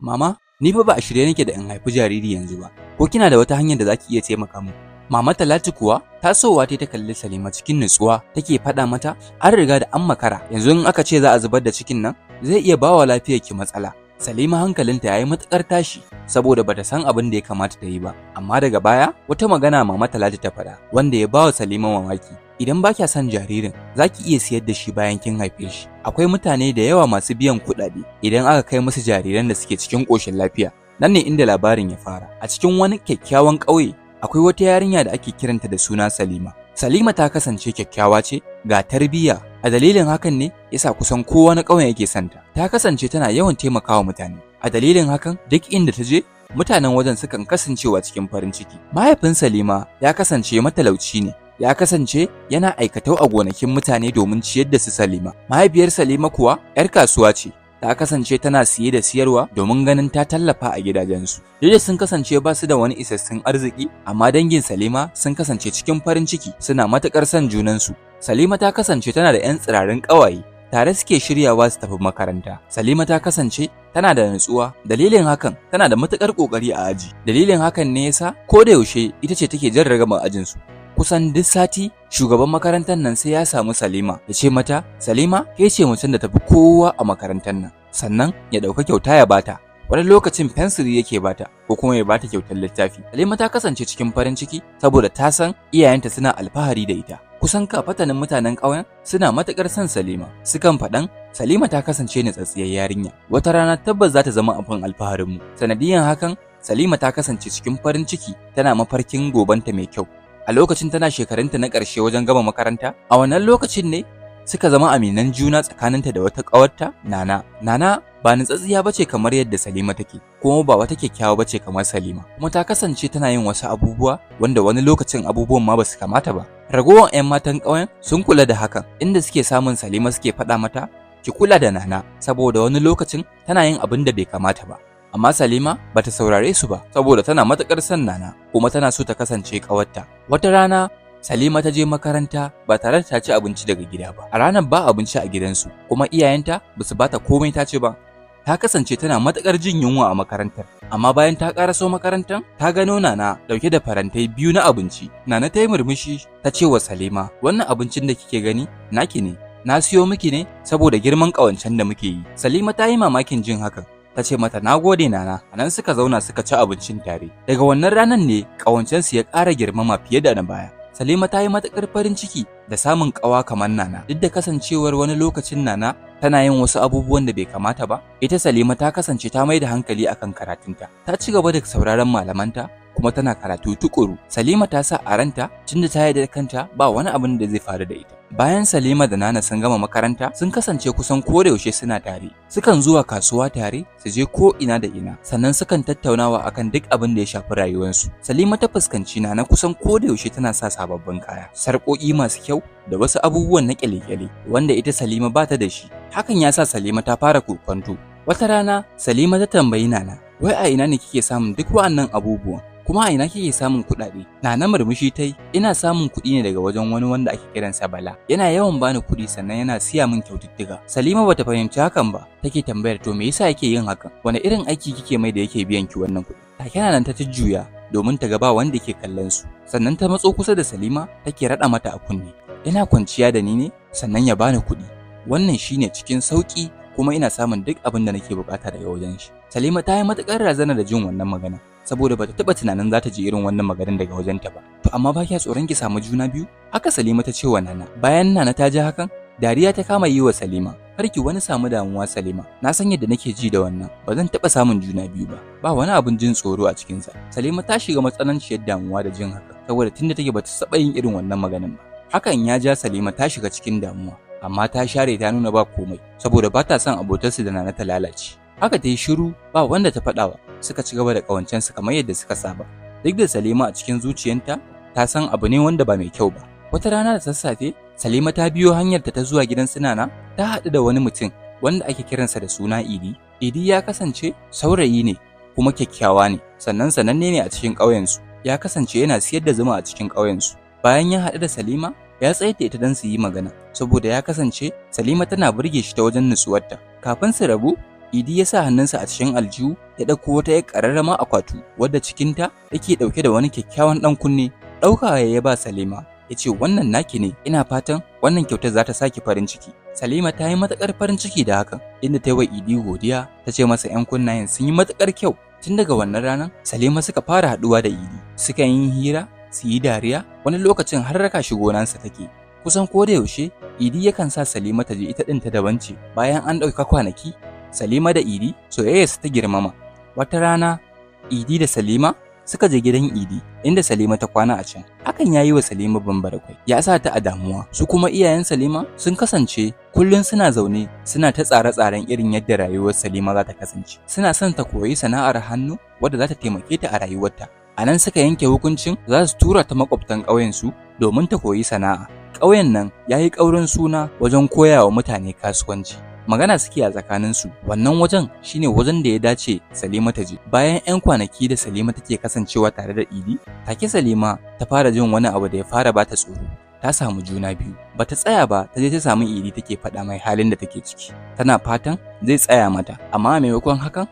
Mama, ni fa ba a shirye nake da in haifi jariri yanzu ba. Ko kina da wata hanyar da zaki iya taimaka min? Mama Talatu kuwa tasowa ta kalli Salima cikin nutsuwa take faɗa mata an riga da an makara. Yanzu in aka ce za a zubar da cikin nan zai iya bawa lafiyarki matsala. Salima hankalinta yayi matukar tashi saboda bata san abin da ya kamata ta yi ba. Amma daga baya wata magana Mama Talatu ta faɗa wanda ya bawa Salima mamaki. Idan ba kya son jaririn, za ki iya siyar da shi bayan kin haife shi. Akwai mutane da yawa masu biyan kuɗaɗe idan aka kai musu jariran da suke cikin ƙoshin lafiya. Nan ne inda labarin ya fara. A cikin wani kyakkyawan ƙauye, akwai wata yarinya da ake kiranta da suna Salima. Salima ta kasance kyakkyawa ce, ga tarbiyya. A dalilin hakan ne yasa kusan kowa na ƙauyen yake santa. Ta kasance tana yawan taimakawa mutane. A dalilin hakan, duk inda ta je, mutanen wajen sukan kasancewa cikin farin ciki. Mahaifin Salima ya kasance matalauci ne. Ya kasance yana aikatau a gonakin mutane domin ciyar da su Salima. Mahaifiyar Salima kuwa 'yar kasuwa ce. Ta kasance tana siye da siyarwa domin ganin ta tallafa a gidajensu. Duk sun kasance ba su da wani isassun arziki, amma dangin Salima sun kasance cikin farin ciki, suna matuƙar son junansu. Salima ta kasance tana da 'yan tsirarin ƙawaye, tare suke shiryawa su tafi makaranta. Salima ta kasance tana da nutsuwa, dalilin hakan tana da matuƙar ƙoƙari a aji. Dalilin hakan ne yasa ko da yaushe ita ce take jan ragamar ajinsu. Kusan duk sati shugaban makarantar nan sai ya samu Salima ya ce mata, Salima ke ce mutum da tafi kowa a makarantar nan, sannan ya ɗauka kyauta ya bata. Wani lokacin fensiri yake bata ko kuma ya bata kyautar littafi. Salima ta kasance cikin farin ciki saboda ta san iyayenta suna alfahari da ita. Kusan kafatanin mutanen ƙauyen suna matuƙar son Salima. Sukan faɗan Salima ta kasance nutsatsiyar yarinya. Wata rana tabbas za ta zama abin alfaharinmu. Sanadiyan hakan Salima ta kasance cikin farin ciki tana mafarkin gobanta mai kyau. A lokacin tana shekarunta na ƙarshe wajen gama makaranta, a wannan lokacin ne suka zama aminan juna tsakaninta da wata ƙawarta, Nana. Nana ba nutsatsiya bace kamar yadda Salima take, kuma ba wata kyakkyawa bace kamar Salima. Kuma ta kasance tana yin wasu abubuwa wanda wani lokacin abubuwan ma basu kamata ba. Ragowar 'yan matan ƙauyen sun kula da hakan, inda suke samun Salima suke faɗa mata, ki kula da Nana, saboda wani lokacin tana yin abin da bai kamata ba. Amma Salima bata saurare su ba saboda tana matuƙar son Nana kuma tana so ta kasance ƙawarta. Wata rana Salima ta je makaranta ba tare da ta ci abinci daga gida ba. A ranar ba abinci a gidansu kuma iyayenta basu bata komai ta ci ba. Ta kasance tana matuƙar jin yunwa a makarantar. Amma bayan ta ƙaraso makarantar, ta gano Nana ɗauke da farantai biyu na abinci. Nana ta yi murmushi ta ce wa Salima, wannan abincin da kike gani naki ne. Na siyo miki ne saboda girman ƙawancen da muke yi. Salima ta yi mamakin jin hakan. Ta ce mata nagode Nana. A nan suka zauna suka ci abincin tare. Daga wannan ranar ne ƙawancensu ya ƙara girmama fiye da na baya. Salima ta yi matuƙar farin ciki da samun ƙawa kamar Nana. Duk da kasancewar wani lokacin Nana tana yin wasu abubuwan da bai kamata ba, ita Salima ta kasance ta mai da hankali akan karatunta. Ta ci gaba da sauraron malamanta kuma tana karatu tukuru. Salima ta sa a ranta tunda ta yarda da kanta ba wani abin da zai faru da ita. Bayan Salima da Nana sun gama makaranta, sun kasance kusan ko da yaushe suna tare. Sukan zuwa kasuwa tare, su je ko ina da ina, sannan sukan tattaunawa akan duk abin da ya shafi rayuwarsu. Salima ta fuskanci Nana kusan ko da yaushe tana sa sababbin kaya, sarƙoƙi masu kyau da wasu abubuwan na ƙyale-ƙyale wanda ita Salima ba ta da shi. Hakan ya sa Salima ta fara kokwanto. Wata rana Salima ta tambayi Nana, wai a ina ne kike samun duk wa'annan abubuwan? Kuma a ina kike samun kuɗaɗe? Nana murmushi ta yi, ina samun kuɗi ne daga wajen wani wanda ake kiransa Bala. Yana yawan bani kuɗi sannan yana siya min kyaututtuka. Salima bata fahimci hakan ba, take tambayar to me yasa yake yin hakan? Wani irin aiki kike mai da yake biyan ki wannan kuɗi? Take nan ta jujjuya domin ta ga ba wanda ke kallon su. Sannan ta matso kusa da Salima take raɗa mata a kunne. Yana kwanciya da ni ne sannan ya bani kuɗi. Wannan shine cikin sauƙi kuma ina samun duk abin da nake buƙata daga wajen shi. Salima ta yi matuƙar razana da jin wannan magana. Saboda bata taba tunanin za ta ji irin wannan maganar daga wajenta ba. To amma ba kya tsoron ki samu juna biyu? Haka Salima ta ce wa Nana. Bayan Nana ta ji hakan, dariya ta kama yi wa Salima. Kar ki wani samu damuwa Salima. Na san yadda nake ji da wannan. Ba zan taba samun juna biyu ba. Ba wani abin jin tsoro a cikin sa. Salima ta shiga matsananciyar damuwa da jin haka. Saboda tunda take bata saba yin irin wannan maganar ba. Hakan ya ja Salima ta shiga cikin damuwa. Amma ta share ta nuna ba komai. Saboda ba ta son abotarsu da Nana ta lalace. Haka ta yi shiru ba wanda ta faɗawa. Suka ci gaba da ƙawancensu kamar yadda suka saba. Duk da Salima a cikin zuciyarta ta san abu ne wanda ba mai kyau ba. Wata rana da sassafe, Salima ta biyo hanyarta ta zuwa gidan su Nana, ta haɗu da wani mutum wanda ake kiransa da suna Idi. Idi ya kasance saurayi ne kuma kyakkyawa ne, sannan sananne ne a cikin ƙauyensu. Ya kasance yana siyar da zuma a cikin ƙauyensu. Bayan ya haɗu da Salima, ya tsayar da ita don su yi magana, saboda ya kasance Salima tana burge shi ta wajen nutsuwarta. Kafin su rabu, Idi ya sa hannunsa a cikin aljihu ya ɗauko wata 'yar ƙararrama akwatu wadda cikinta yake ɗauke da wani kyakkyawan ɗan kunne. Ɗaukawa ya ba Salima ya ce wannan naki ne, ina fatan wannan kyautar za ta saki farin ciki. Salima ta yi matuƙar farin ciki da hakan, inda ta yi wa Idi godiya ta ce masa 'yan kunnayen sun yi matuƙar kyau. Tun daga wannan ranar Salima suka fara haɗuwa da Idi, suka yi hira, su yi dariya, wani lokacin har raka shi gonansa take. Kusan ko da yaushe Idi yakan sa Salima ta je ita ɗin ta daban ce. Bayan an ɗauka kwanaki, Salima da Idi soyayyarsu ta girmama. Wata rana Idi da Salima suka je gidan Idi inda Salima ta kwana a can. Hakan ya yi wa Salima bambarakwai, ya sa ta a damuwa. Su kuma iyayen Salima sun kasance kullum suna zaune suna ta tsare-tsaren irin yadda rayuwar Salima za ta kasance. Suna son ta koyi sana'ar hannu wadda za ta taimake ta a rayuwarta. A nan suka yanke hukuncin za su tura ta makwabtan ƙauyensu domin ta koyi sana'a. Ƙauyen nan ya yi ƙaurin suna wajen koya wa mutane kasuwanci. Magana suke a tsakaninsu, wannan wajen shine wajen da ya dace Salima ta je. Bayan 'yan kwanaki da Salima take kasancewa tare da Idi, take Salima ta fara jin wani abu da ya fara bata tsoro. Ta samu juna biyu. Bata tsaya ba, ta je ta samu Idi take faɗa mai halin da take ciki. Tana fatan zai tsaya mata, amma a maimakon hakan,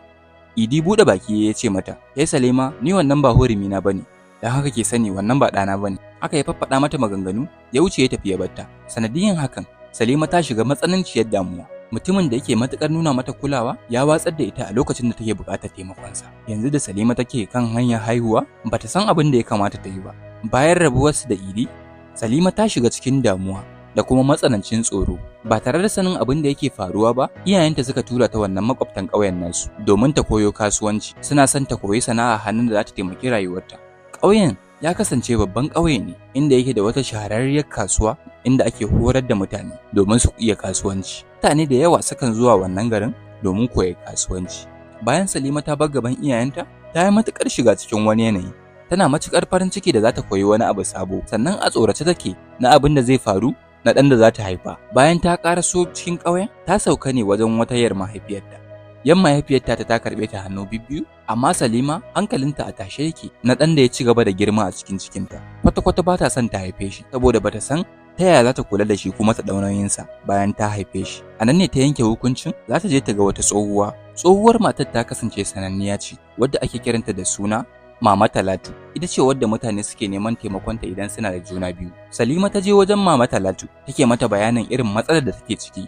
Idi buɗe baki ya ce mata, Salima, ni wannan ba hurumi na bane. Dan haka ke sani wannan ba ɗana bane. Aka ya faffaɗa mata maganganu, ya wuce ya tafi ya batta. Sanadiyan hakan, Salima ta shiga matsananciyar damuwa. Mutumin da yake matuƙar nuna mata kulawa ya watsar da ita a lokacin da take buƙatar taimakonsa. Yanzu da Salima take kan hanyar haihuwa, bata san abin da ya kamata ta yi ba. Bayan rabuwarsu da Idi, Salima ta shiga cikin damuwa da kuma matsanancin tsoro. Ba tare da sanin abin da yake faruwa ba, iyayenta suka tura ta wannan makwabtan ƙauyen nasu domin ta koyo kasuwanci. Suna son ta koyi sana'a hannun da za ta taimaki rayuwarta. Ƙauyen ya kasance babban ƙauye ne inda yake da wata shahararriyar kasuwa inda ake horar da mutane domin su iya kasuwanci. Mutane da yawa sukan zuwa wannan garin domin koyar kasuwanci. Bayan Salima ta bar gaban iyayenta, ta yi matuƙar shiga cikin wani yanayi. Tana matuƙar farin ciki da za ta koyi wani abu sabo, sannan a tsorace take na abin da zai faru na ɗan da za ta haifa. Bayan ta ƙaraso cikin ƙauyen, ta sauka ne wajen wata yar mahaifiyarta. Yan mahaifiyarta ta karɓe ta hannu bibbiyu, amma Salima hankalinta a tashe yake na ɗan da ya ci gaba da girma a cikin cikinta. Kwata-kwata ba ta son ta haife shi, saboda ba ta san ta yaya za ta kula da shi kuma ta ɗau nauyinsa bayan ta haife shi. A nan ne ta yanke hukuncin za ta je ta ga wata tsohuwa. Tsohuwar matar ta kasance sananniya ce, wadda ake kiranta da suna Mama Talatu. Ita ce wadda mutane suke neman taimakonta idan suna da juna biyu. Salima ta je wajen Mama Talatu, take mata bayanin irin matsalar da take ciki.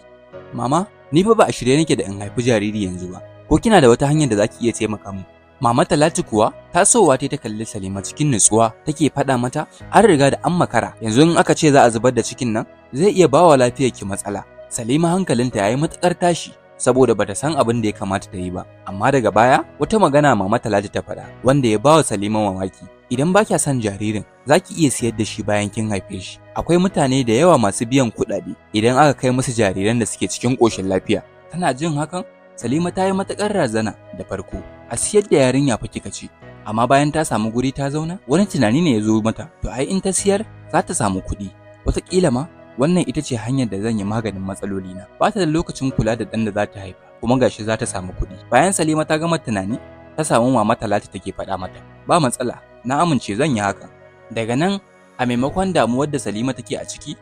Mama, ni fa ba a shirye nake da in haifi jariri yanzu ba. Ko kina da wata hanyar da zaki iya taimaka min? Mama Talatu kuwa tasowa ta kalli Salima cikin nutsuwa, take faɗa mata an riga da an makara. Yanzu in aka ce za a zubar da cikin nan, zai iya bawa lafiyarki matsala. Salima hankalinta yayi matukar tashi saboda bata san abin da ya kamata ta yi ba. Amma daga baya wata magana Mama Talatu ta faɗa wanda ya bawa Salima mamaki. Idan ba kya son jaririn, za ki iya siyar da shi bayan kin haife shi. Akwai mutane da yawa masu biyan kuɗaɗe idan aka kai musu jariran da suke cikin ƙoshin lafiya. Tana jin hakan, Salima ta yi matuƙar razana da farko. A siyar da yarinya fa kika ce. Amma bayan ta samu guri ta zauna, wani tunani ne ya zo mata. To ai in ta siyar, za ta samu kuɗi. Wataƙila ma wannan ita ce hanyar da zan yi maganin matsalolina. Ba ta da lokacin kula da ɗan da za ta haifa, kuma gashi za ta samu kuɗi. Bayan Salima ta gama tunani, ta samu Mama Talatu take faɗa mata. Ba matsala, na amince zan yi hakan. Daga nan, a maimakon damuwar da Salima take a ciki,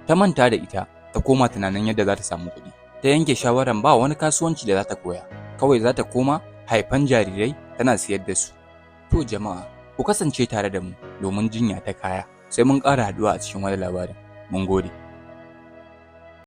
ta manta da ita, ta koma tunanin yadda za ta samu kuɗi. Ta yanke shawaran ba wani kasuwanci da za ta koya, kawai za ta koma haifan jarirai tana siyar da su. To jama'a, ku kasance tare da mu domin jinya ta kaya, sai mun ƙara haɗuwa a cikin wani labarin. Mun gode.